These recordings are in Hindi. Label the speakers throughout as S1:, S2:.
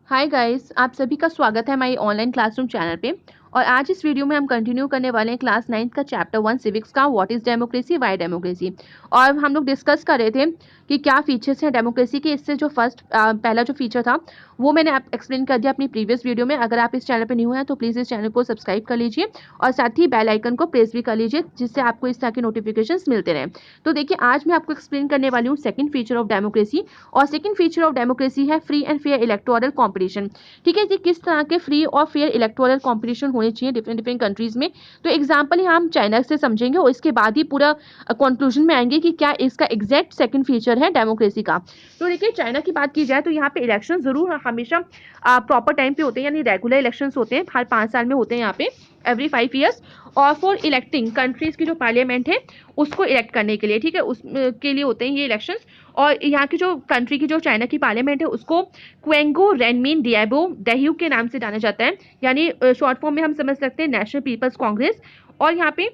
S1: हाय गाइस, आप सभी का स्वागत है हमारी ऑनलाइन क्लासरूम चैनल पे। और आज इस वीडियो में हम कंटिन्यू करने वाले हैं क्लास 9 का चैप्टर 1 सिविक्स का, what is democracy, why democracy. और हम लोग डिस्कस कर रहे थे कि क्या फीचर्स हैं डेमोक्रेसी के। इससे जो पहला जो फीचर था वो मैंने एक्सप्लेन कर दिया अपनी प्रीवियस वीडियो में। अगर आप इस चैनल पर न्यू हैं तो प्लीज़ इस चैनल को सब्सक्राइब कर लीजिए और साथ ही बेल आइकन को प्रेस भी कर लीजिए, जिससे आपको इस तरह के नोटिफिकेशन मिलते रहें। तो देखिए, आज मैं आपको एक्सप्लेन करने वाली हूँ सेकंड फीचर ऑफ डेमोक्रेसी। और सेकंड फीचर ऑफ डेमोक्रेसी है free and fair electoral competition. ठीक है जी, किस तरह के फ्री और फेयर इलेक्टोरल कंपटीशन होने चाहिए डिफरेंट डिफरेंट कंट्रीज में। तो एग्जांपल यहाँ हम चाइना से समझेंगे और इसके बाद ही पूरा कंक्लूजन में आएंगे कि क्या इसका एग्जैक्ट सेकंड फीचर है डेमोक्रेसी का। तो देखिए, चाइना की बात की जाए तो यहाँ पे इलेक्शन जरूर हमेशा प्रॉपर टाइम पे होते हैं, यानी रेगुलर इलेक्शन होते हैं, हर 5 साल में होते हैं यहाँ पे, एवरी 5 ईयर्स। और फॉर इलेक्टिंग कंट्रीज की जो पार्लियामेंट है उसको इलेक्ट करने के लिए, ठीक है, उस के लिए होते हैं ये इलेक्शंस। और यहाँ की जो कंट्री की जो चाइना की पार्लियामेंट है उसको क्वेंगो रेनमिन डियाबो दह्यू के नाम से जाना जाता है, यानी शॉर्ट फॉर्म में हम समझ सकते हैं नेशनल पीपल्स कांग्रेस। और यहाँ पे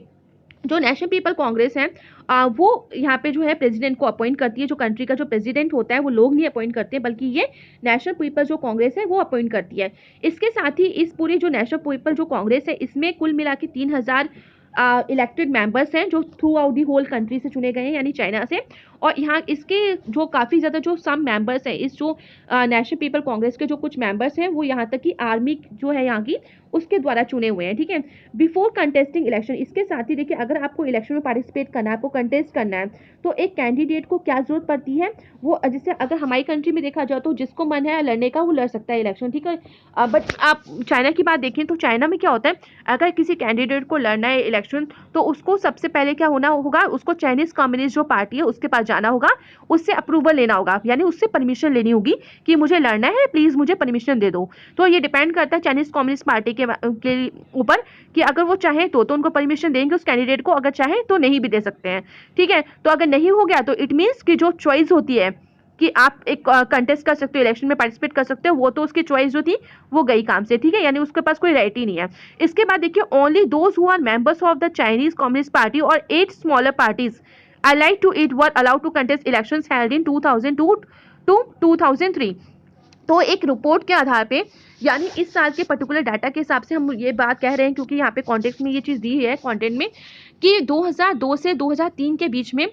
S1: जो नेशनल पीपल कांग्रेस है वो यहाँ पे जो है प्रेसिडेंट को अपॉइंट करती है। जो कंट्री का जो प्रेसिडेंट होता है वो लोग नहीं अपॉइंट करते, बल्कि ये नेशनल पीपल जो कांग्रेस है वो अपॉइंट करती है। इसके साथ ही इस पूरी जो नेशनल पीपल जो कांग्रेस है इसमें कुल मिला के 3,000 इलेक्टेड मेंबर्स हैं जो throughout the whole country से चुने गए हैं, यानी चाइना से। और यहाँ इसके जो काफ़ी ज़्यादा जो सम मेंबर्स हैं, इस जो नेशनल पीपल कांग्रेस के जो कुछ मेंबर्स हैं वो यहाँ तक कि आर्मी जो है यहाँ की उसके द्वारा चुने हुए हैं, ठीक है। बिफोर कंटेस्टिंग इलेक्शन, इसके साथ ही देखिए, अगर आपको इलेक्शन में पार्टिसिपेट करना है, आपको कंटेस्ट करना है, तो एक कैंडिडेट को क्या जरूरत पड़ती है, वो जैसे अगर हमारी कंट्री में देखा जाए तो जिसको मन है लड़ने का वो लड़ सकता है इलेक्शन, ठीक है। बट आप चाइना की बात देखें तो चाइना में क्या होता है, अगर किसी कैंडिडेट को लड़ना है इलेक्शन तो उसको सबसे पहले क्या होना होगा, उसको चाइनीज कम्युनिस्ट जो पार्टी है उसके पास जाना होगा, उससे अप्रूवल लेना होगा, यानी उससे परमिशन लेनी होगी कि मुझे लड़ना है, प्लीज मुझे परमिशन दे दो। तो ये डिपेंड करता है चाइनीज कम्युनिस्ट पार्टी के ऊपर कि अगर वो चाहे तो उनको परमिशन देंगे उस कैंडिडेट को, अगर चाहे तो नहीं भी दे सकते हैं, ठीक है। तो अगर नहीं हो गया तो इट मीन्स कि जो चॉइस होती है कि आप एक कंटेस्ट कर सकते हो, इलेक्शन में पार्टिसिपेट कर सकते हो, वो तो उसकी चॉइस जो थी वो गई काम से, ठीक है, यानी उसके पास कोई राइट ही नहीं है। इसके बाद देखिए, only those who are members of the Chinese communist party और 8 smaller parties allied to it were allowed to contest elections held in 2002 to 2003। तो एक रिपोर्ट के आधार पे, यानी इस साल के पर्टिकुलर डाटा के हिसाब से हम ये बात कह रहे हैं, क्योंकि यहाँ पे कॉन्टेक्स्ट में ये चीज़ दी है कंटेंट में, कि 2002 से 2003 के बीच में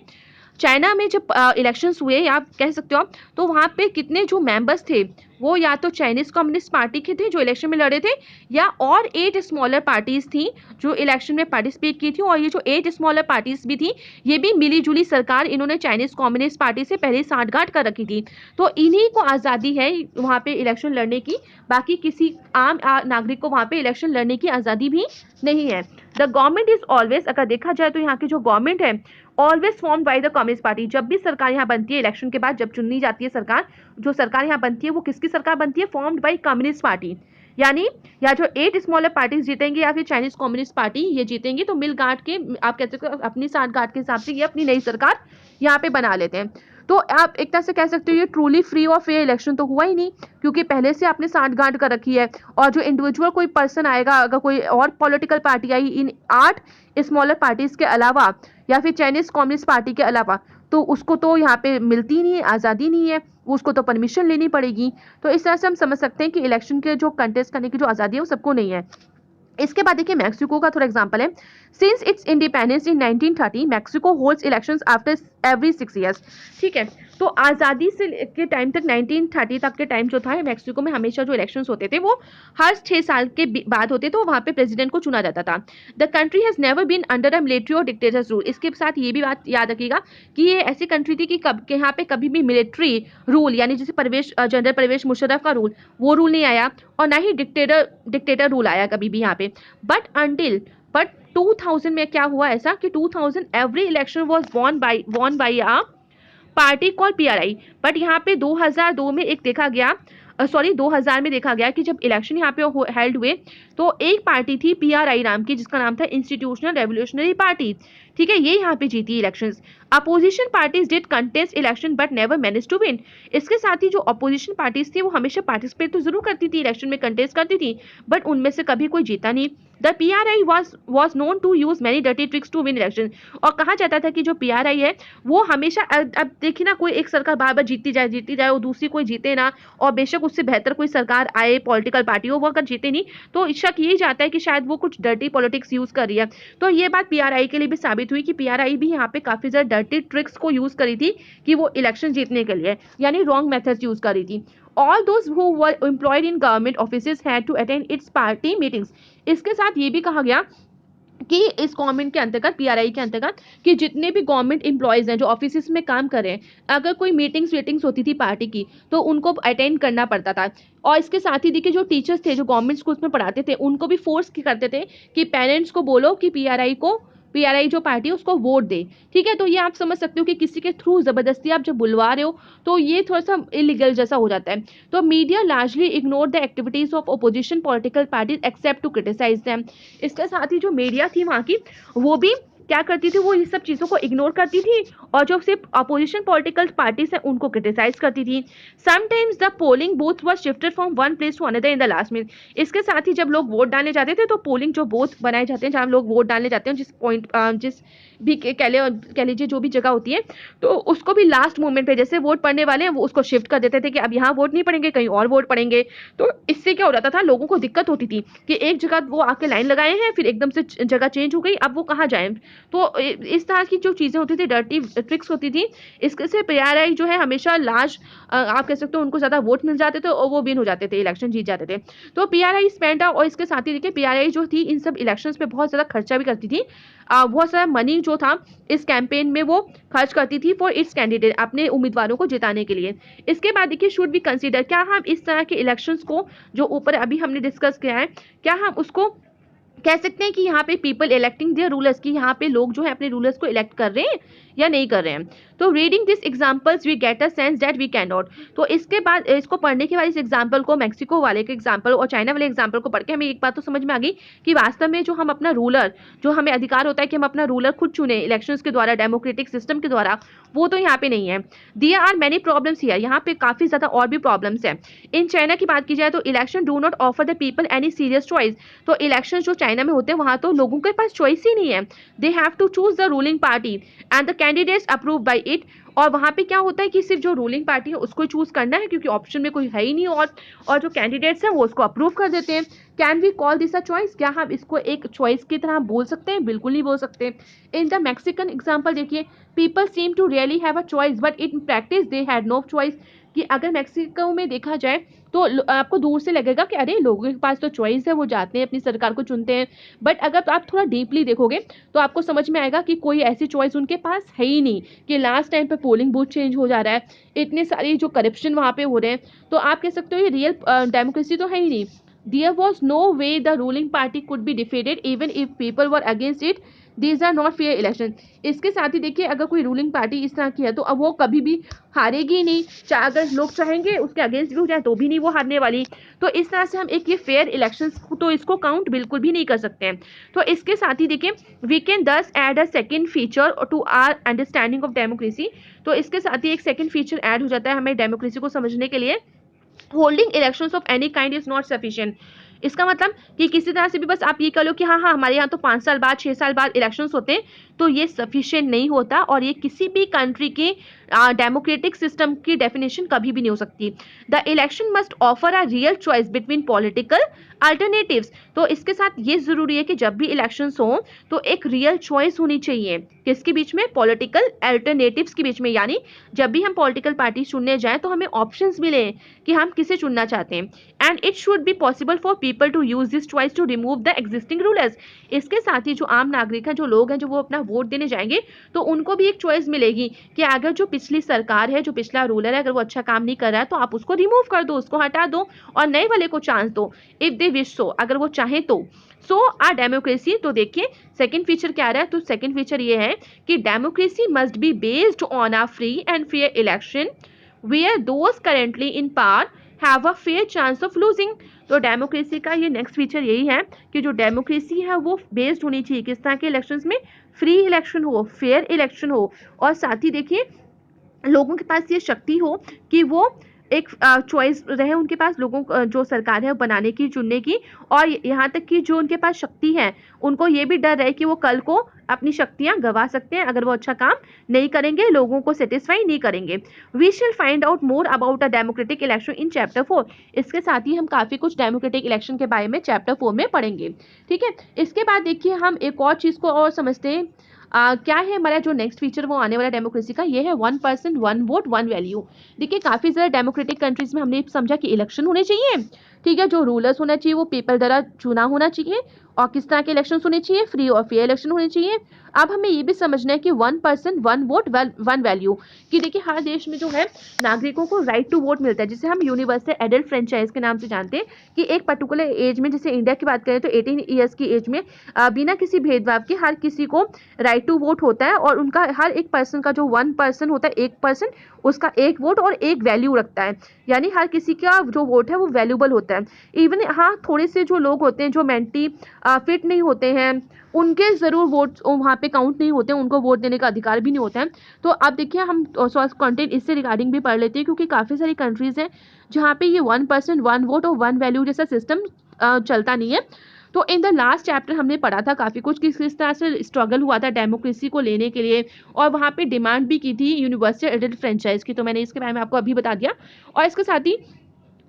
S1: चाइना में जब इलेक्शंस हुए, या आप कह सकते हो आप, तो वहाँ पे कितने जो मेंबर्स थे वो या तो चाइनीज कम्युनिस्ट पार्टी के थे जो इलेक्शन में लड़े थे, या और 8 स्मॉलर पार्टीज थी जो इलेक्शन में पार्टिसिपेट की थी। और ये जो 8 स्मॉलर पार्टीज भी थी ये भी मिली जुली सरकार इन्होंने चाइनीज कम्युनिस्ट पार्टी से पहले साठगांठ कर रखी थी। तो इन्हीं को आज़ादी है वहाँ पे इलेक्शन लड़ने की, बाकी किसी आम नागरिक को वहाँ पे इलेक्शन लड़ने की आज़ादी भी नहीं है। द गवर्नमेंट इज ऑलवेज, अगर देखा जाए तो यहाँ की जो गवर्नमेंट है always form by the communist party. जब भी सरकार यहाँ बनती है इलेक्शन के बाद, जब चुनी जाती है सरकार, जो सरकार यहाँ बनती है वो किसकी सरकार बनती है, फॉर्म्ड बाय कम्युनिस्ट पार्टी। यानी या जो 8 स्मॉलर पार्टीज जीतेंगे या फिर चाइनीज कम्युनिस्ट पार्टी ये जीतेंगी, तो मिल गांठ के आप कहते हो अपनी साठ गांठ के हिसाब से ये अपनी नई सरकार यहाँ पे बना लेते हैं। तो आप एक तरह से कह सकते हो ये ट्रूली फ्री और फेयर इलेक्शन तो हुआ ही नहीं, क्योंकि पहले से आपने साठ गांठ कर रखी है। और जो इंडिविजुअल कोई पर्सन आएगा, अगर कोई और पॉलिटिकल पार्टी आई इन 8 स्मॉलर पार्टीज के अलावा या फिर चाइनीज कम्युनिस्ट पार्टी के अलावा, तो उसको तो यहाँ पे मिलती नहीं है, आज़ादी नहीं है, उसको तो परमिशन लेनी पड़ेगी। तो इस तरह से हम समझ सकते हैं कि इलेक्शन के जो कंटेस्ट करने की जो आज़ादी है वो सबको नहीं है। इसके बाद देखिए, मैक्सिको का थोड़ा एग्जांपल है। Since it's independence in 1930 Mexico holds elections after every 6 years, ठीक है। तो आज़ादी से के टाइम तक 1930 तक के टाइम जो था मैक्सिको में हमेशा जो इलेक्शंस होते थे वो हर 6 साल के बाद होते थे, वहाँ पे प्रेसिडेंट को चुना जाता था। The country has never been under a military और डिक्टेटर्स रूल। इसके साथ ये भी बात याद रखिएगा कि ये ऐसी कंट्री थी कि कब के यहाँ पे कभी भी मिलिट्री रूल, यानी जैसे जनरल परवेज मुशर्रफ का रूल, वो रूल नहीं आया, और ना ही डिक्टेटर रूल आया कभी भी यहाँ पे। बट 2000 में क्या हुआ ऐसा कि 2000 every election was won by a party call PRI. But यहाँ पे 2002 में एक देखा गया, 2000 में देखा गया कि जब इलेक्शन यहाँ पे हेल्ड हुए तो एक पार्टी थी पीआरआई नाम की, जिसका नाम था इंस्टीट्यूशनल रेवोल्यूशनरी पार्टी, ठीक है, ये यहाँ पे जीती elections. Opposition parties did contest election but never manage to win. इसके साथ ही जो अपोजिशन पार्टीज थी वो हमेशा पार्टिसिपेट तो जरूर करती थी, इलेक्शन में कंटेस्ट करती थी, बट उनमें से कभी कोई जीता नहीं। The PRI was known to use many dirty tricks to win election। और कहा जाता था कि जो PRI है वो हमेशा, अब देखिए ना, कोई एक सरकार बार बार जीतती जाए और दूसरी कोई जीते ना, और बेशक उससे बेहतर कोई सरकार आए, पॉलिटिकल पार्टी हो, वो अगर जीते नहीं तो शक यही जाता है कि शायद वो कुछ डर्टी पॉलिटिक्स यूज कर रही है। तो ये बात PRI के लिए भी साबित हुई कि PRI भी यहाँ पे काफी ज्यादा डर्टी ट्रिक्स को यूज करी थी कि वो इलेक्शन जीतने के लिए, यानी रॉन्ग मेथड्स यूज करी थी। All those who were employed in government offices had to attend its party meetings। इसके साथ ये भी कहा गया कि इस गवर्नमेंट के अंतर्गत, PRI के अंतर्गत, कि जितने भी गवर्नमेंट एम्प्लॉयज हैं जो ऑफिस में काम कर रहे हैं, अगर कोई मीटिंग्स होती थी पार्टी की तो उनको अटेंड करना पड़ता था। और इसके साथ ही देखिए जो टीचर्स थे जो गवर्नमेंट स्कूल्स में पढ़ाते थे उनको भी फोर्स करते थे कि पेरेंट्स को बोलो कि PRI जो पार्टी है उसको वोट दे। ठीक है, तो ये आप समझ सकते हो कि किसी के थ्रू जबरदस्ती आप जब बुलवा रहे हो तो ये थोड़ा सा इलीगल जैसा हो जाता है। तो media largely ignore the activities of opposition political parties except to criticise them. इसके साथ ही जो मीडिया थी वहाँ की, वो भी क्या करती थी, वो ये सब चीज़ों को इग्नोर करती थी और जो सिर्फ अपोजिशन पॉलिटिकल पार्टीज है उनको क्रिटिसाइज करती थी। Sometimes the polling booth was shifted from one place to another in the last minute. इसके साथ ही जब लोग वोट डालने जाते थे तो पोलिंग जो बूथ बनाए जाते हैं जहाँ लोग वोट डालने जाते हैं, जिस भी कह लीजिए जो भी जगह होती है, तो उसको भी लास्ट मोमेंट पे, जैसे वोट पड़ने वाले हैं वो उसको शिफ्ट कर देते थे कि अब यहाँ वोट नहीं पड़ेंगे, कहीं और वोट पड़ेंगे। तो इससे क्या हो जाता था, लोगों को दिक्कत होती थी कि एक जगह वो आके लाइन लगाए हैं, फिर एकदम से जगह चेंज हो गई, अब वो कहाँ जाएं। तो इस तरह की जो चीज़ें होती थी, डर्टी ट्रिक्स होती थी, इसके से PRI जो है हमेशा लार्ज, आप कह सकते हो उनको ज़्यादा वोट मिल जाते थे और वो विन हो जाते थे, इलेक्शन जीत जाते थे। तो PRI स्पेंड, और इसके साथ ही देखिए PRI जो थी इन सब इलेक्शंस पे बहुत ज़्यादा खर्चा भी करती थी। बहुत सारा मनी जो था इस कैंपेन में वो खर्च करती थी फॉर इट्स कैंडिडेट, अपने उम्मीदवारों को जिताने के लिए। इसके बाद देखिए शुड बी कंसीडर, क्या हम इस तरह के इलेक्शंस को जो ऊपर अभी हमने डिस्कस किया है, क्या हम उसको कह सकते हैं कि यहाँ पे पीपल इलेक्टिंग देयर रूलर्स, की यहाँ पे लोग जो है अपने रूलर्स को इलेक्ट कर रहे हैं या नहीं कर रहे हैं। तो reading this examples we get a sense that we can not. तो इसके बाद इसको पढ़ने के बाद, इस एग्जांपल को, मैक्सिको वाले के एग्जांपल और चाइना वाले एग्जांपल को पढ़ के हमें एक बात तो समझ में आ गई कि वास्तव में जो हम अपना रूलर, जो हमें अधिकार होता है कि हम अपना रूलर खुद चुने इलेक्शंस के द्वारा, डेमोक्रेटिक सिस्टम के द्वारा, वो तो यहाँ पे नहीं है। There are many problems here, यहाँ पे काफी ज्यादा और भी प्रॉब्लम्स है। इन चाइना की बात की जाए तो election do not offer the people any serious choice. तो इलेक्शन जो चाइना में होते हैं वहां तो लोगों के पास चॉइस ही नहीं है, they have to choose the ruling party and the candidates approve by it. और वहां पे क्या होता है कि सिर्फ जो रूलिंग पार्टी है उसको चूज करना है क्योंकि ऑप्शन में कोई है ही नहीं, और जो कैंडिडेट्स हैं वो उसको अप्रूव कर देते हैं। Can we call this a choice, क्या हम इसको एक चॉइस की तरह बोल सकते हैं? बिल्कुल नहीं बोल सकते। इन द मैक्सिकन एग्जाम्पल देखिए, people seem to really have a choice but in practice they had no choice. कि अगर मैक्सिको में देखा जाए तो आपको दूर से लगेगा कि अरे लोगों के पास तो चॉइस है, वो जाते हैं अपनी सरकार को चुनते हैं, बट अगर आप थोड़ा डीपली देखोगे तो आपको समझ में आएगा कि कोई ऐसी चॉइस उनके पास है ही नहीं। कि लास्ट टाइम पे पोलिंग बूथ चेंज हो जा रहा है, इतने सारी जो करप्शन वहाँ पे हो रहे हैं, तो आप कह सकते हो ये रियल डेमोक्रेसी तो है ही नहीं। There was no way the ruling party could be defeated even if people were against it. These are not fair elections। इसके साथ ही देखिए अगर कोई रूलिंग पार्टी इस तरह की है तो अब वो कभी भी हारेगी ही नहीं, चाहे अगर लोग चाहेंगे उसके अगेंस्ट भी हो जाए तो भी नहीं वो हारने वाली। तो इस तरह से हम एक ये फेयर इलेक्शंस तो इसको काउंट बिल्कुल भी नहीं कर सकते हैं। तो इसके साथ ही देखिए we can thus add a second feature to our understanding of democracy. तो इसके साथ ही एक सेकेंड फीचर ऐड हो जाता है हमें डेमोक्रेसी को समझने के लिए। Holding elections of any kind is not sufficient. इसका मतलब कि किसी तरह से भी बस आप ये कह लो कि हाँ हाँ हमारे यहाँ तो 5 साल बाद 6 साल बाद इलेक्शंस होते हैं, तो ये सफिशिएंट नहीं होता और ये किसी भी कंट्री के डेमोक्रेटिक सिस्टम की डेफिनेशन कभी भी नहीं हो सकती। The election must offer a real choice between political alternatives. तो इसके साथ ये जरूरी है कि जब भी इलेक्शंस हो तो एक रियल चॉइस होनी चाहिए, किसके बीच में? पॉलिटिकल अल्टरनेटिव्स के बीच में। यानी जब भी हम पॉलिटिकल पार्टी चुनने जाएं तो हमें ऑप्शंस मिले कि हम किसे चुनना चाहते हैं। And it should be possible for people to use this choice to remove the existing rulers. इसके साथ ही जो आम नागरिक हैं, जो लोग हैं, जो वो अपना वोट देने जाएंगे तो उनको भी एक चॉइस मिलेगी कि अगर जो पिछली सरकार है, जो पिछला रूलर है, अगर वो अच्छा काम नहीं कर रहा है तो आप उसको रिमूव कर दो, उसको हटा दो और नए वाले को चांस दो, इफ दे विश सो, अगर वो चाहें तो। सो आ डेमोक्रेसी, तो देखिए सेकंड फीचर क्या रहा है, तो सेकंड फीचर ये है कि democracy must be based on a free and fair election where those currently in power have a fair chance of losing. तो डेमोक्रेसी का ये नेक्स्ट फीचर यही है कि जो डेमोक्रेसी है वो बेस्ड होनी चाहिए किस तरह के इलेक्शंस में? फ्री इलेक्शन हो, फेयर इलेक्शन हो, और साथ ही देखिए लोगों के पास ये शक्ति हो कि वो एक चॉइस रहे उनके पास लोगों जो सरकार है बनाने की, चुनने की, और यहाँ तक कि जो उनके पास शक्ति है उनको ये भी डर रहे कि वो कल को अपनी शक्तियां गवा सकते हैं अगर वो अच्छा काम नहीं करेंगे, लोगों को सेटिस्फाई नहीं करेंगे। वी शिल find out more about a democratic election in chapter 4। इसके साथ ही हम काफी कुछ डेमोक्रेटिक इलेक्शन के बारे में चैप्टर 4 में पढ़ेंगे। ठीक है, इसके बाद देखिए हम एक और चीज को और समझते हैं। क्या है हमारा जो नेक्स्ट फीचर वो आने वाला डेमोक्रेसी का, ये है 1 पर्सन 1 वोट 1 वैल्यू। देखिए काफी सारे डेमोक्रेटिक कंट्रीज में हमने समझा कि इलेक्शन होने चाहिए, ठीक है, जो रूलर्स होना चाहिए वो पीपल द्वारा चुना होना चाहिए, और किस तरह के इलेक्शन होने चाहिए, फ्री और फेयर इलेक्शन होने चाहिए। अब हमें ये भी समझना है कि 1 पर्सन 1 वोट 1 वैल्यू, कि देखिए हर देश में जो है नागरिकों को राइट टू वोट मिलता है, जिसे हम यूनिवर्सल एडल्ट फ्रेंचाइज के नाम से जानते हैं, कि एक पर्टिकुलर एज में, जैसे इंडिया की बात करें तो 18 ईयर्स की एज में बिना किसी भेदभाव के हर किसी को राइट टू वोट होता है, और उनका हर एक पर्सन का जो 1 पर्सन होता है, एक पर्सन, उसका एक वोट और एक वैल्यू रखता है, यानी हर किसी का जो वोट है वो वैल्यूबल होता है। इवन हाँ, थोड़े से जो लोग होते हैं जो मेंटली फिट नहीं होते हैं, उनके जरूर वोट वहाँ पे काउंट नहीं होते हैं, उनको वोट देने का अधिकार भी नहीं होता है। तो अब देखिए हम कंटेंट इससे रिगार्डिंग भी पढ़ लेते हैं, क्योंकि काफ़ी सारी कंट्रीज हैं जहाँ पे ये 1 पर्सन 1 वोट और 1 वैल्यू जैसा सिस्टम चलता नहीं है। तो इन द लास्ट चैप्टर हमने पढ़ा था काफ़ी कुछ कि किस तरह से स्ट्रगल हुआ था डेमोक्रेसी को लेने के लिए, और वहाँ पे डिमांड भी की थी यूनिवर्सल एडल्ट फ्रेंचाइज की, तो मैंने इसके बारे में आपको अभी बता दिया। और इसके साथ ही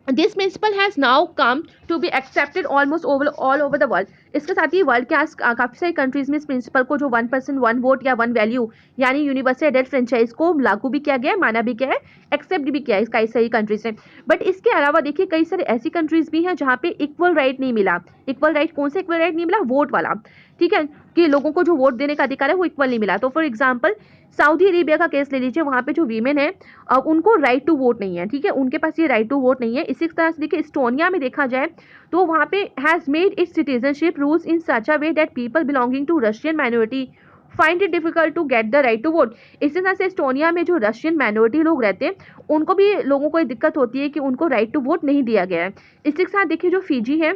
S1: this principle has now come to be accepted almost all over the world. इसके साथ ही वर्ल्ड के काफी सारी कंट्रीज में इस प्रिंसिपल को, जो 1 पर्सन 1 वोट या 1 वैल्यू यानी यूनिवर्सल एडल्ट फ्रेंचाइज को लागू भी किया गया है, माना भी गया है, एक्सेप्ट भी किया है कई सारी कंट्रीज में। बट इसके अलावा देखिए कई सारी ऐसी कंट्रीज भी हैं जहाँ पे इक्वल राइट नहीं मिला। इक्वल राइट कौन सा इक्वल राइट नहीं मिला? वोट वाला, ठीक है, कि लोगों को जो वोट देने का अधिकार है वो इक्वल नहीं मिला। तो फॉर एग्जाम्पल सऊदी अरेबिया का केस ले लीजिए, वहाँ पे जो वीमेन है उनको राइट टू वोट नहीं है, ठीक है, उनके पास ये राइट टू वोट नहीं है। इसी तरह से देखिए इस्टोनिया में देखा जाए तो वहाँ पे has made its citizenship rules in such a way that people belonging to Russian minority find it difficult to get the right to vote. इसी तरह से एस्टोनिया में जो रशियन माइनॉरिटी लोग रहते हैं उनको भी, लोगों को ये दिक्कत होती है कि उनको राइट टू वोट नहीं दिया गया है। इसी के साथ देखिए जो फिजी है,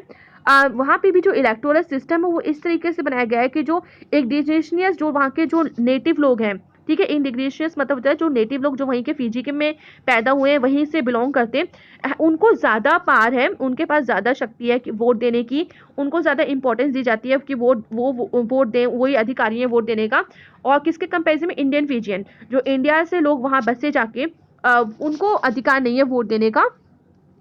S1: वहाँ पे भी जो इलेक्टोरल सिस्टम है वो इस तरीके से बनाया गया है कि जो इंडिजिनियस, जो वहाँ के जो नेटिव लोग हैं, ठीक है, इंडिजिनियस मतलब होता है जो नेटिव लोग जो वहीं के फिजी के में पैदा हुए हैं, वहीं से बिलोंग करते हैं, उनको ज़्यादा पार है, उनके पास ज़्यादा शक्ति है कि वोट देने की, उनको ज़्यादा इंपॉर्टेंस दी जाती है कि वो वोट दें, वही अधिकारी है वोट देने का। और किसके कंपेरिजन में? इंडियन फिजियन, जो इंडिया से लोग वहाँ बसे जाके, उनको अधिकार नहीं है वोट देने का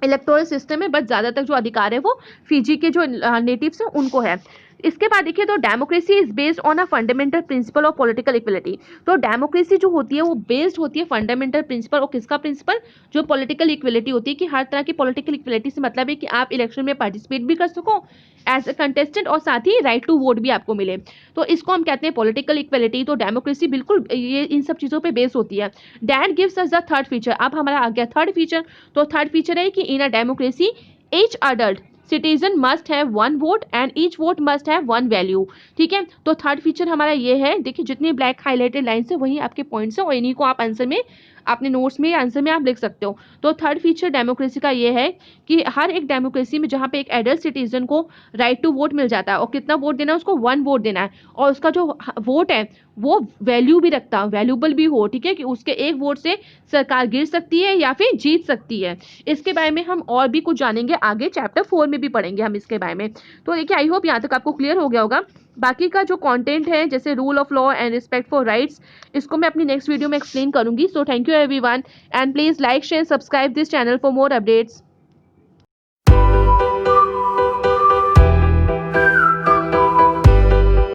S1: इलेक्टोरल सिस्टम में, बट ज़्यादातर जो अधिकार है वो फिजी के जो नेटिव्स हैं उनको है। इसके बाद देखिए तो democracy is based on a fundamental principle of political equality. तो डेमोक्रेसी जो होती है वो बेस्ड होती है फंडामेंटल प्रिंसिपल, और किसका प्रिंसिपल? जो पॉलिटिकल इक्वलिटी होती है, कि हर तरह की पॉलिटिकल इक्वलिटी से मतलब है कि आप इलेक्शन में पार्टिसिपेट भी कर सको एज ए कंटेस्टेंट, और साथ ही राइट टू वोट भी आपको मिले। तो इसको हम कहते हैं पॉलिटिकल इक्वलिटी। तो डेमोक्रेसी बिल्कुल ये इन सब चीज़ों पे बेस होती है। That gives us the third feature. अब हमारा आ गया थर्ड फीचर। तो थर्ड फीचर है कि in a democracy each adult citizen must have 1 vote and each vote must have 1 value। ठीक है, तो थर्ड फीचर हमारा ये है। देखिए जितनी ब्लैक हाईलाइटेड लाइन है वही आपके पॉइंट्स हैं, और इन्हीं को आप आंसर में, अपने नोट्स में या आंसर में आप लिख सकते हो। तो थर्ड फीचर डेमोक्रेसी का ये है कि हर एक डेमोक्रेसी में जहाँ पे एक एडल्ट सिटीजन को राइट टू वोट मिल जाता है, और कितना वोट देना है उसको? 1 वोट देना है, और उसका जो वोट है वो वैल्यू भी रखता है, वैल्यूबल भी हो, ठीक है, कि उसके एक वोट से सरकार गिर सकती है या फिर जीत सकती है। इसके बारे में हम और भी कुछ जानेंगे आगे, चैप्टर 4 में भी पढ़ेंगे हम इसके बारे में। तो देखिए आई होप यहाँ तक आपको क्लियर हो गया होगा। बाकी का जो कंटेंट है जैसे rule of law and respect for rights, इसको मैं अपनी नेक्स्ट वीडियो में एक्सप्लेन करूंगी। So thank you everyone, and please like share subscribe this channel for more updates.